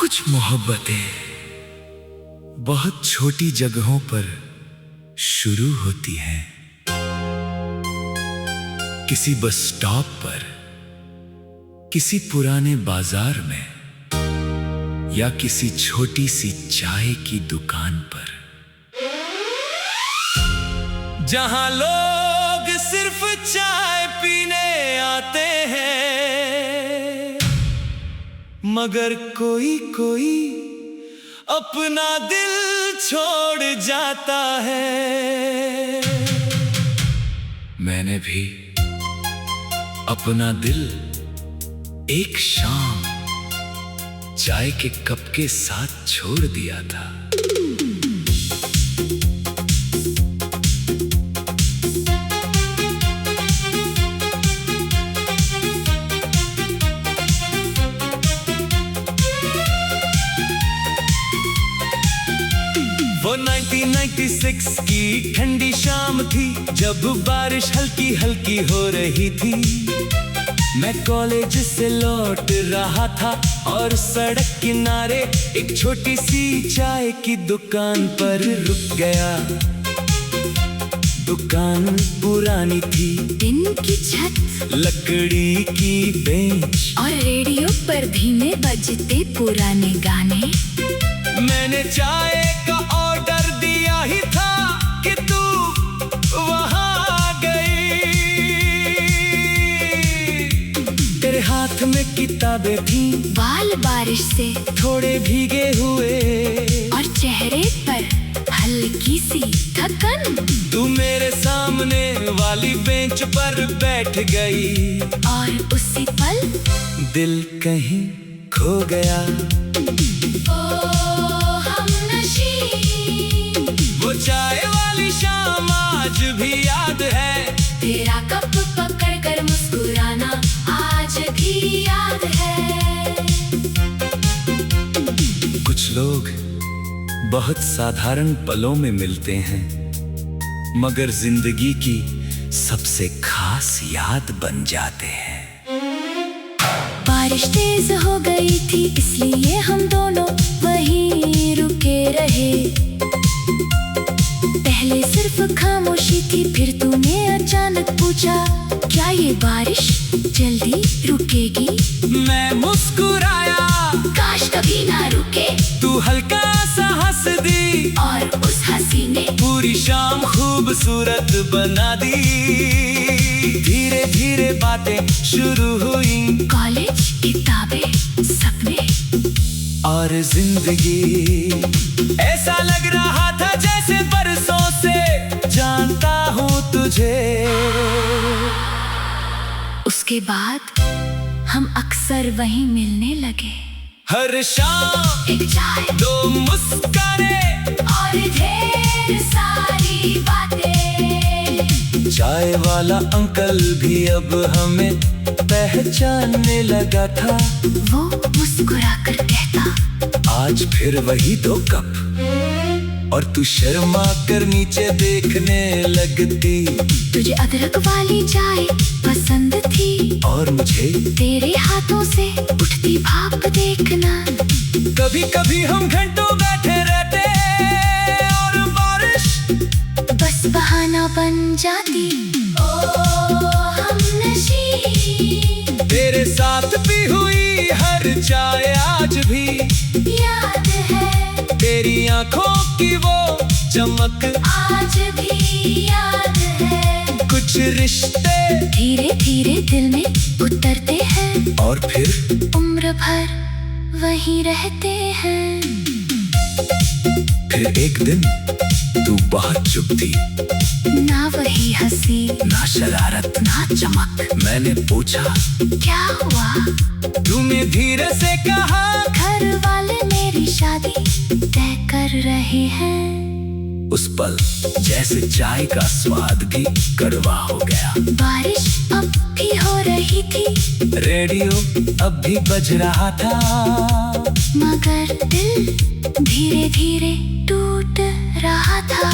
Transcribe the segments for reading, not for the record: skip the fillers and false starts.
कुछ मोहब्बतें बहुत छोटी जगहों पर शुरू होती हैं। किसी बस स्टॉप पर, किसी पुराने बाजार में, या किसी छोटी सी चाय की दुकान पर, जहां लोग सिर्फ चाय पीने आते हैं, मगर कोई कोई अपना दिल छोड़ जाता है। मैंने भी अपना दिल एक शाम चाय के कप के साथ छोड़ दिया था। वो 1996 की ठंडी शाम थी, जब बारिश हल्की हल्की हो रही थी। मैं कॉलेज से लौट रहा था और सड़क किनारे एक छोटी सी चाय की दुकान पर रुक गया। दुकान पुरानी थी, दिन की छत, लकड़ी की बेंच और रेडियो पर धीमे बजते पुराने गाने। मैंने चाय का ऑर्डर दिया ही था कि तू वहां आ गई। तेरे हाथ में किताबें थी, बाल बारिश से थोड़े भीगे हुए, और चेहरे पर हल्की सी थकन। तू मेरे सामने वाली बेंच पर बैठ गई, और उसी पल दिल कहीं खो गया। वो चाय वाली शाम आज भी याद है, तेरा कप पकड़ कर मुस्कुराना आज भी याद है। कुछ लोग बहुत साधारण पलों में मिलते हैं, मगर जिंदगी की सबसे खास याद बन जाते हैं। बारिश तेज हो गई थी, इसलिए हम दोनों वहीं रुके रहे। पहले सिर्फ खामोशी थी, फिर तूने अचानक पूछा, क्या ये बारिश जल्दी रुकेगी? मैं मुस्कुराया, काश कभी ना रुके। तू हल्का सा हंस दी, और उस हंसी ने पूरी शाम खूबसूरत बना दी। धीरे धीरे बातें शुरू हुई, कॉलेज, किताबें, सपने और जिंदगी। ऐसा लग रहा था जैसे बरसों से जानता हूँ तुझे। उसके बाद हम अक्सर वहीं मिलने लगे। हर शाम एक चाय, दो मुस्काने और ढेर सारी बातें। चाय वाला अंकल भी अब हमें पहचानने लगा था। वो मुस्कुरा कर कहता, आज फिर वही दो कप, और तू शर्मा कर नीचे देखने लगती। तुझे अदरक वाली चाय पसंद थी, और मुझे तेरे हाथों से उठती भाप देखना। कभी कभी हम घंटों बैठे रहते, और बारिश बस बहाना बन जाती। ओ हमनशी, तेरे साथ भी हुई हर चाय आज भी याद है। तेरी आंखों की वो चमक आज भी याद है। कुछ रिश्ते धीरे धीरे दिल में उतरते हैं, और फिर उम्र भर वहीं रहते हैं। फिर एक दिन तू बहुत चुप थी, ना वही हंसी, ना शरारत, ना चमक। मैंने पूछा, क्या हुआ? तूने धीरे से कहा, घर वाले मेरी शादी तय कर रहे हैं। उस पल जैसे चाय का स्वाद भी कड़वा हो गया। बारिश अब भी हो रही थी, रेडियो अब भी बज रहा था, मगर दिल धीरे धीरे टूट रहा था।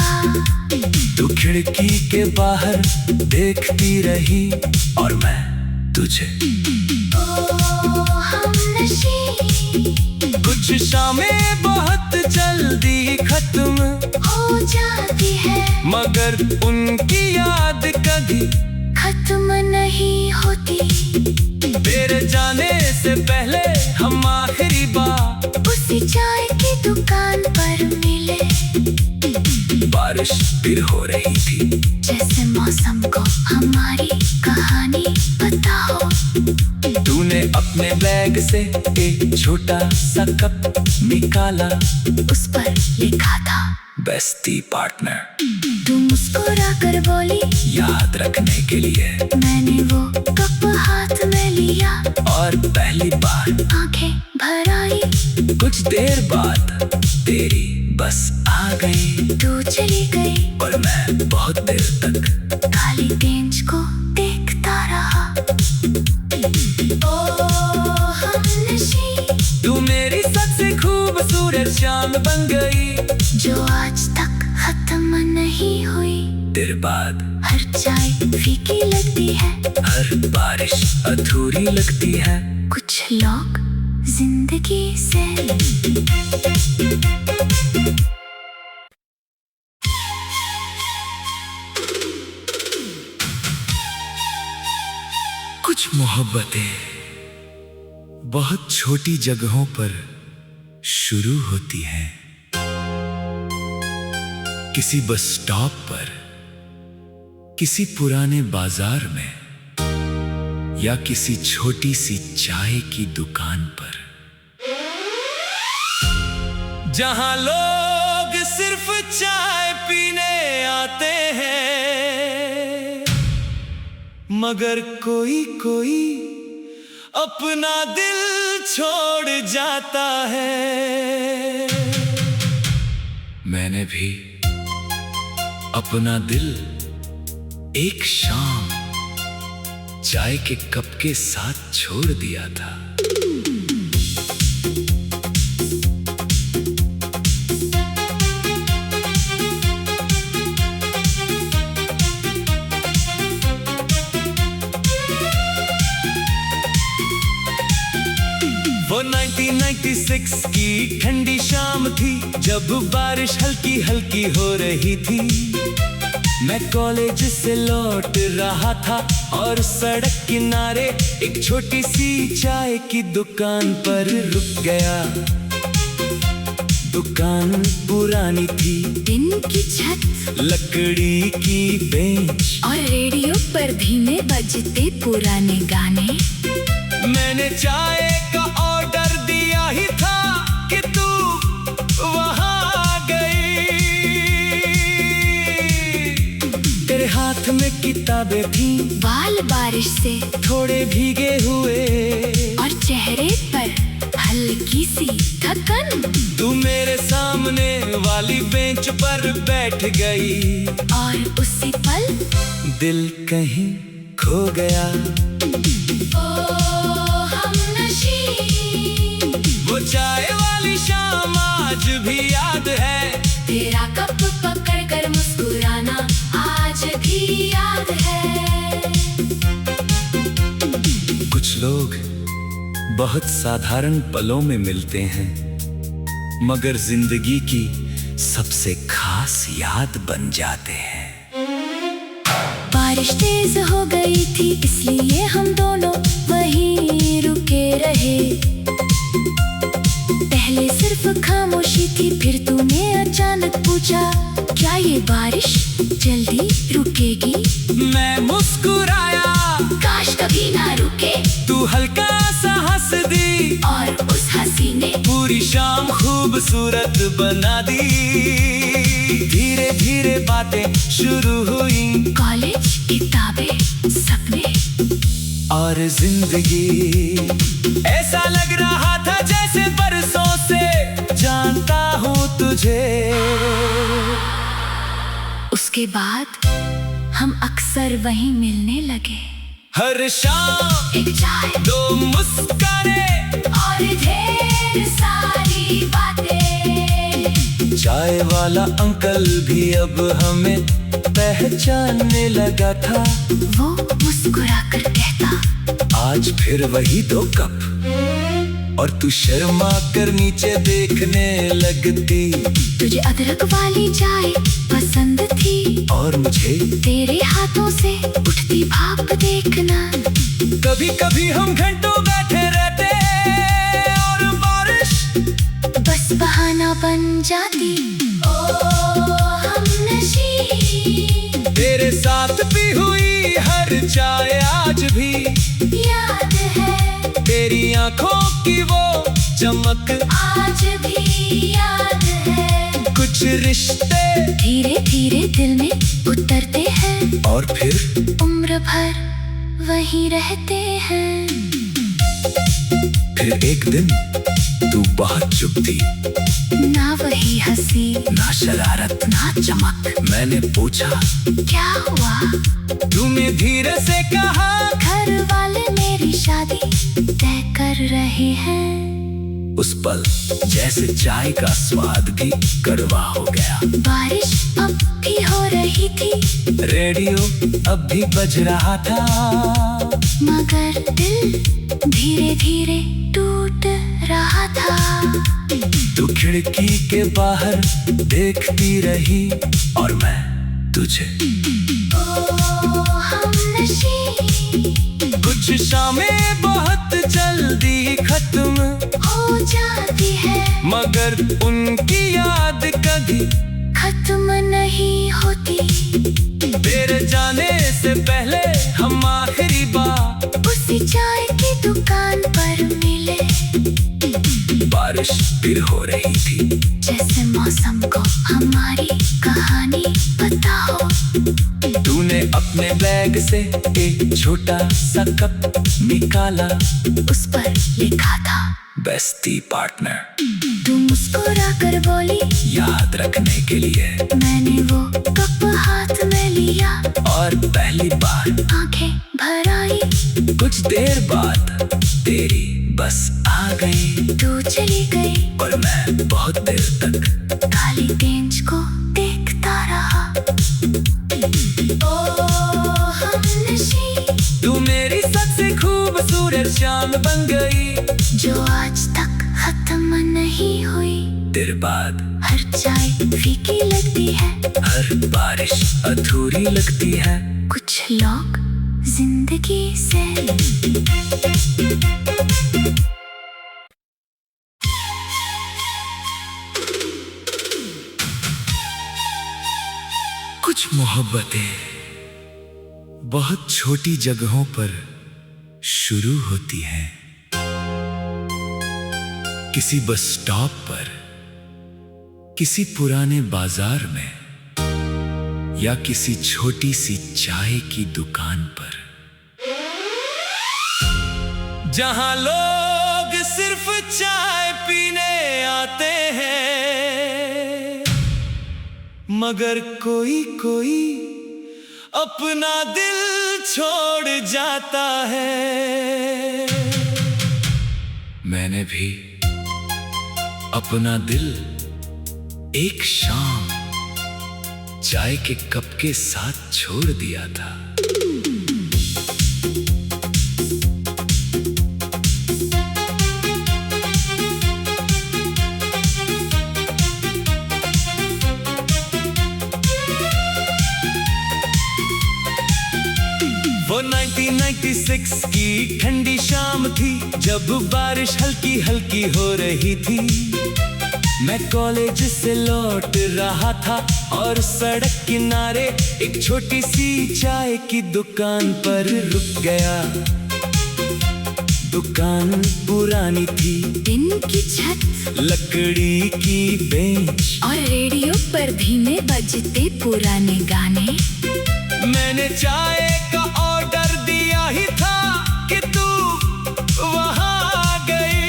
तू खिड़की के बाहर देखती रही, और मैं तुझे ओ हमनशी, कुछ कुछ शामें बहुत जल्दी खत्म हो जाती है, मगर उनकी याद कभी खत्म नहीं होती। तेरे जाने से पहले हम आखिरी बार उसी चाय की दुकान पर मिले। बारिश फिर हो रही थी, जैसे मौसम को हमारी कहानी पता हो। तूने अपने बैग से एक छोटा सा कप निकाला, उस पर लिखा था बेस्टी पार्टनर। तू मुस्कुरा कर बोली याद रखने के लिए। मैंने वो कप हाथ में लिया और पहली बार आंखें भर आई। कुछ देर बाद तेरी बस आ गई। तू चली गई और मैं बहुत देर तक खाली बेंच को देखता रहा। ओ हमनशी, तू मेरी सबसे खूबसूरत शाम बन गई, जो आज तक खत्म नहीं हुई। तेरे बाद हर चाय फीकी लगती है, हर बारिश अधूरी लगती है। कुछ लोग जिंदगी से कुछ मोहब्बतें बहुत छोटी जगहों पर शुरू होती हैं। किसी बस स्टॉप पर, किसी पुराने बाजार में, या किसी छोटी सी चाय की दुकान पर, जहां लोग सिर्फ चाय पीने आते हैं, मगर कोई कोई अपना दिल छोड़ जाता है। मैंने भी अपना दिल एक शाम चाय के कप के साथ छोड़ दिया था। वो 1996 की ठंडी शाम थी, जब बारिश हल्की हल्की हो रही थी। मैं कॉलेज से लौट रहा था और सड़क किनारे एक छोटी सी चाय की दुकान पर रुक गया। दुकान पुरानी थी, दिन की छत, लकड़ी की बेंच और रेडियो पर धीमे बजते पुराने गाने। मैंने चाय का ऑर्डर दिया ही था कि तू वहां आ गई। तेरे हाथ में किताबें थी, बाल बारिश से थोड़े भीगे हुए, और चेहरे पर हल्की सी थकन। तू मेरे सामने वाली बेंच पर बैठ गई, और उसी पल दिल कहीं खो गया। वो चाय वाली शाम आज भी याद है, तेरा कप पकड़ कर मुस्कुराना आज भी याद है। कुछ लोग बहुत साधारण पलों में मिलते हैं, मगर जिंदगी की सबसे खास याद बन जाते हैं। बारिश तेज हो गई थी, इसलिए हम दोनों वहीं रुके रहे। पहले सिर्फ खामोशी थी, फिर तूने अचानक पूछा, क्या ये बारिश जल्दी रुकेगी? मैं मुस्कुराया, काश कभी ना रुके। तू हल्का सा हंस दी, और उस हंसी ने पूरी शाम खूबसूरत बना दी। धीरे धीरे बातें शुरू हुई, कॉलेज, किताबें, सपने और जिंदगी। ऐसा लग रहा था जैसे बरसों से जानता हूँ तुझे। उसके बाद हम अक्सर वहीं मिलने लगे। हर शाम एक चाय, दो मुस्काने और ढेर सारी बातें। चाय वाला अंकल भी अब हमें पहचानने लगा था। वो मुस्कुरा कर कहता, आज फिर वही दो कप, और तू शर्मा कर नीचे देखने लगती। तुझे अदरक वाली चाय पसंद थी और मुझे तेरे हाथों से उठती भाप देखना। कभी कभी हम घंटों बैठे रहते और बारिश बस बहाना बन जाती। ओ हमनशी, तेरे साथ भी हुई हर चाय आज भी याद है तेरी आंखों की वो चमक आज भी याद है। कुछ रिश्ते धीरे धीरे दिल में उतरते हैं और फिर उम्र भर वहीं रहते हैं। फिर एक दिन तू बहुत चुप थी, ना वही हंसी ना शरारत ना चमक। मैंने पूछा क्या हुआ? तूने धीरे से कहा घर वाले मेरी शादी तय कर रहे हैं। उस पल जैसे चाय का स्वाद भी कड़वा हो गया। बारिश अब भी हो रही थी, रेडियो अब भी बज रहा था, मगर दिल धीरे धीरे टूट रहा था। तू खिड़की के बाहर देखती रही और मैं तुझे। ओ हमनशी, कुछ शामें बहुत जल्दी खत्म हो जाती है मगर उनकी याद कभी खत्म नहीं होती। तेरे जाने से पहले हम आखिरी बार उसी चाय की दुकान पर मिले। बारिश फिर हो रही थी, जैसे मौसम को हमारी कहानी पता हो। तूने अपने बैग से एक छोटा सा कप निकाला, उस पर लिखा था बेस्टी पार्टनर। तू मुस्कुरा कर बोली याद रखने के लिए। मैंने वो कप हाथ में लिया और पहली बार आंखें भर आई। कुछ देर बाद तेरी बस आ गई। तू चली गई और मैं बहुत देर तक खाली बेंच को देखता रहा। ओ हमनशी, तू मेरी सबसे खूबसूरत शाम बन गई, जो आज तक खत्म नहीं हुई। तेरे बाद हर चाय फीकी लगती है, हर बारिश अधूरी लगती है। कुछ लोग जिंदगी से कुछ मोहब्बतें बहुत छोटी जगहों पर शुरू होती हैं। किसी बस स्टॉप पर, किसी पुराने बाजार में या किसी छोटी सी चाय की दुकान पर, जहां लोग सिर्फ चाय पीने आते हैं मगर कोई कोई अपना दिल छोड़ जाता है। मैंने भी अपना दिल एक शाम चाय के कप के साथ छोड़ दिया था। वो 1996 की ठंडी शाम थी, जब बारिश हल्की हल्की हो रही थी। मैं कॉलेज से लौट रहा था और सड़क किनारे एक छोटी सी चाय की दुकान पर रुक गया। दुकान पुरानी थी, दिन की छत, लकड़ी की बेंच और रेडियो पर धीमे बजते पुराने गाने। मैंने चाय का ऑर्डर दिया ही था कि तू वहां आ गई।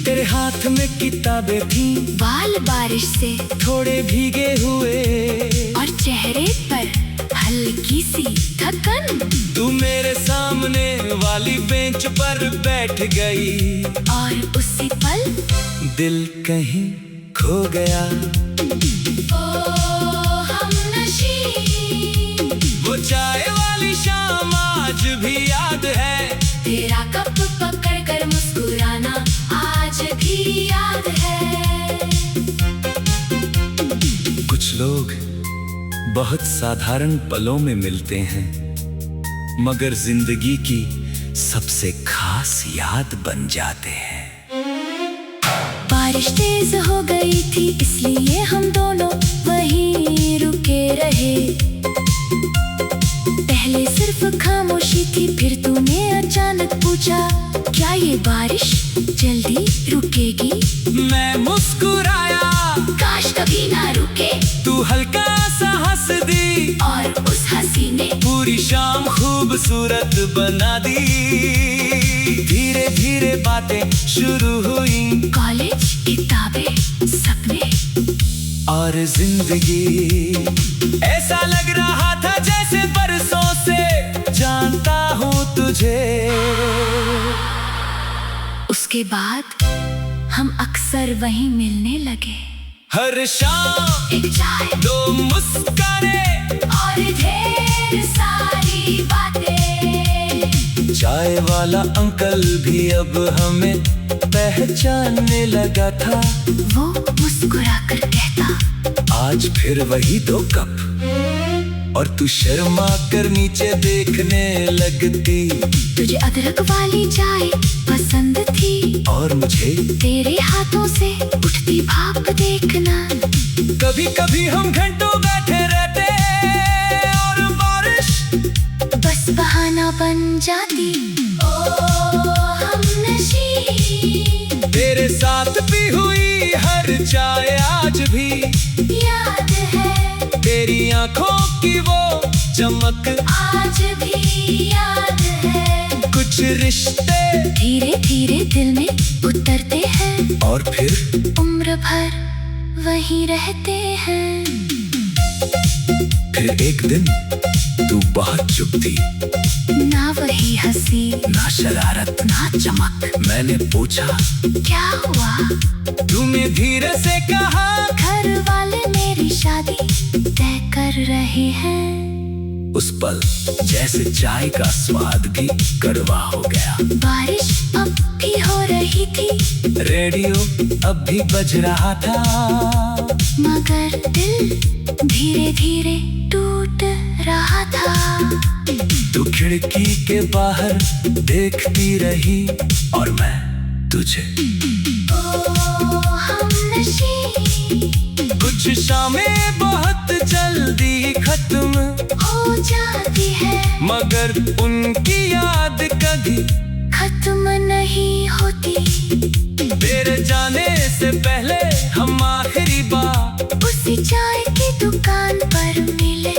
तेरे हाथ में किताबें थी, बाल बारिश से थोड़े भीगे हुए और चेहरे पर हल्की सी थकन। तू मेरे सामने वाली बेंच पर बैठ गई और उसी पल दिल कहीं खो गया। वो चाय वाली शाम आज भी याद है, तेरा बहुत साधारण पलों में मिलते हैं, मगर जिंदगी की सबसे खास याद बन जाते हैं। बारिश तेज हो गई थी, इसलिए हम दोनों वहीं रुके रहे। पहले सिर्फ खामोशी थी, फिर तूने अचानक पूछा, क्या ये बारिश जल्दी रुकेगी? मैं मुस्कुराया, काश कभी ना रुके। तू हल्का सा हंस दी, और उस हंसी ने पूरी शाम खूबसूरत बना दी। धीरे धीरे बातें शुरू हुई, कॉलेज, किताबें, सपने और जिंदगी। ऐसा लग रहा था जैसे बरसों से जानता हूँ तुझे। उसके बाद हम अक्सर वहीं मिलने लगे। हर शाम एक चाय, दो मुस्काने और ढेर सारी बातें। चाय वाला अंकल भी अब हमें पहचानने लगा था। वो मुस्कुरा कर कहता, आज फिर वही 2 कप, और तू शर्मा कर नीचे देखने लगती। तुझे अदरक वाली चाय पसंद थी, और मुझे तेरे हाथों से उठती भाप देखना। कभी कभी हम घंटों बैठे रहते, और बारिश बस बहाना बन जाती। ओ हमनशी, तेरे साथ भी हुई हर चाय आज भी याद है। तेरी आंखों की वो चमक आज भी याद है। कुछ रिश्ते धीरे धीरे दिल में उतरते हैं, और फिर उम्र भर वहीं रहते हैं। फिर एक दिन तू बहुत चुप थी, ना वही हंसी, ना शरारत, ना चमक। मैंने पूछा, क्या हुआ? तूने धीरे से कहा, घर वाले मेरी शादी तय कर रहे हैं। उस पल जैसे चाय का स्वाद भी कड़वा हो गया। बारिश अब भी हो रही थी, रेडियो अब भी बज रहा था, मगर दिल धीरे धीरे टूट रहा था। तू खिड़की के बाहर देखती रही, और मैं तुझे। ओ हमनशी, कुछ शामें बहुत जल्दी खत्म हो जाती है, मगर उनकी याद कभी खत्म नहीं होती। तेरे जाने से पहले हम आखिरी बार उसी चाय की दुकान पर मिले।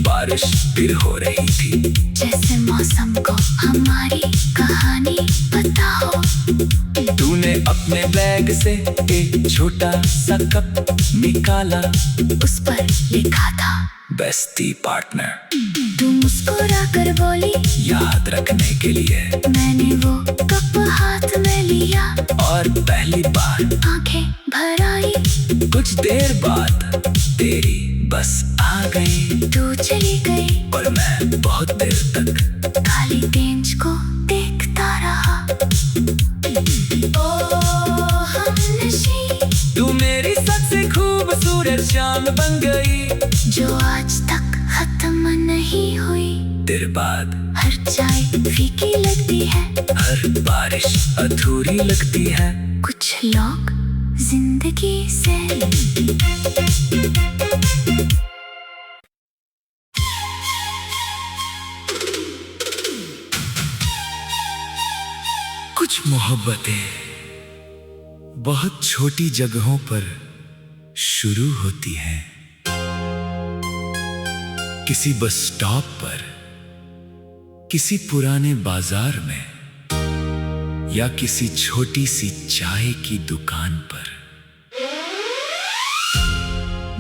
बारिश फिर हो रही थी, जैसे मौसम को हमारी कहानी बताओ। तूने अपने बैग से एक छोटा सा कप निकाला, उस पर लिखा था, बेस्टी पार्टनर। तू मुस्कुरा कर बोली, याद रखने के लिए। मैंने वो कप हाथ में लिया, और पहली बार आंखें भर आई। कुछ देर बाद तेरी बस आ गई, तू चली गई, और मैं बहुत देर तक खाली बेंच को देखता रहा। ओ हमनशी, तू मेरी सबसे खूबसूरत शाम बन गई, जो आज तक खत्म नहीं हुई। तेरे बाद हर चाय फीकी लगती है, हर बारिश अधूरी लगती है। कुछ लोग जिंदगी से कुछ मोहब्बतें बहुत छोटी जगहों पर शुरू होती हैं। किसी बस स्टॉप पर, किसी पुराने बाजार में, या किसी छोटी सी चाय की दुकान पर,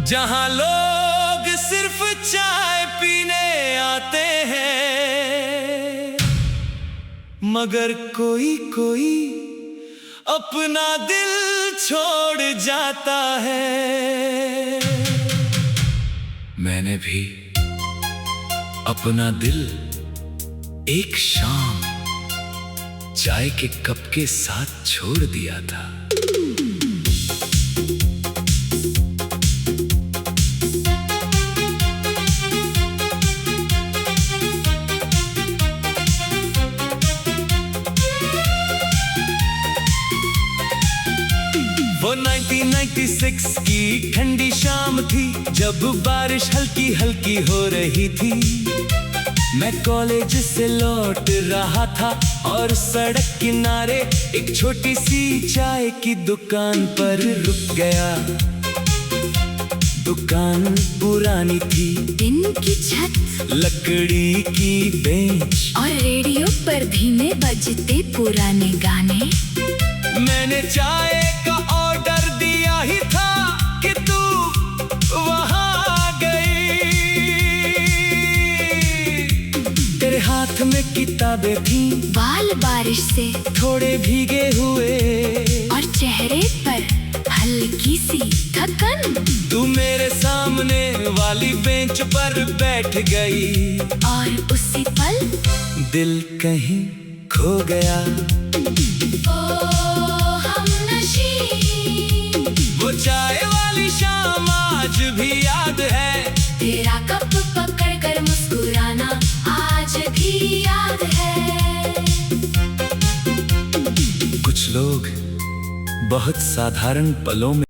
जहां लोग सिर्फ चाय पीने आते हैं, मगर कोई कोई अपना दिल छोड़ जाता है। मैंने भी अपना दिल एक शाम चाय के कप के साथ छोड़ दिया था। 1996 की ठंडी शाम थी, जब बारिश हल्की हल्की हो रही थी। मैं कॉलेज से लौट रहा था और सड़क किनारे एक छोटी सी चाय की दुकान पर रुक गया। दुकान पुरानी थी, दिन की छत, लकड़ी की बेंच और रेडियो पर धीमे बजते पुराने गाने। मैंने चाय का ऑर्डर दिया ही था कि तू वहां आ गई। तेरे हाथ में किताबें थी, बाल बारिश से थोड़े भीगे हुए, और चेहरे पर हल्की सी थकन। तू मेरे सामने वाली बेंच पर बैठ गई, और उसी पल दिल कहीं खो गया। ओ हमनशी, वो चाय वाली शाम आज भी याद है, तेरा कप पकड़ कर मुस्कुराना आज भी याद है। कुछ लोग बहुत साधारण पलों में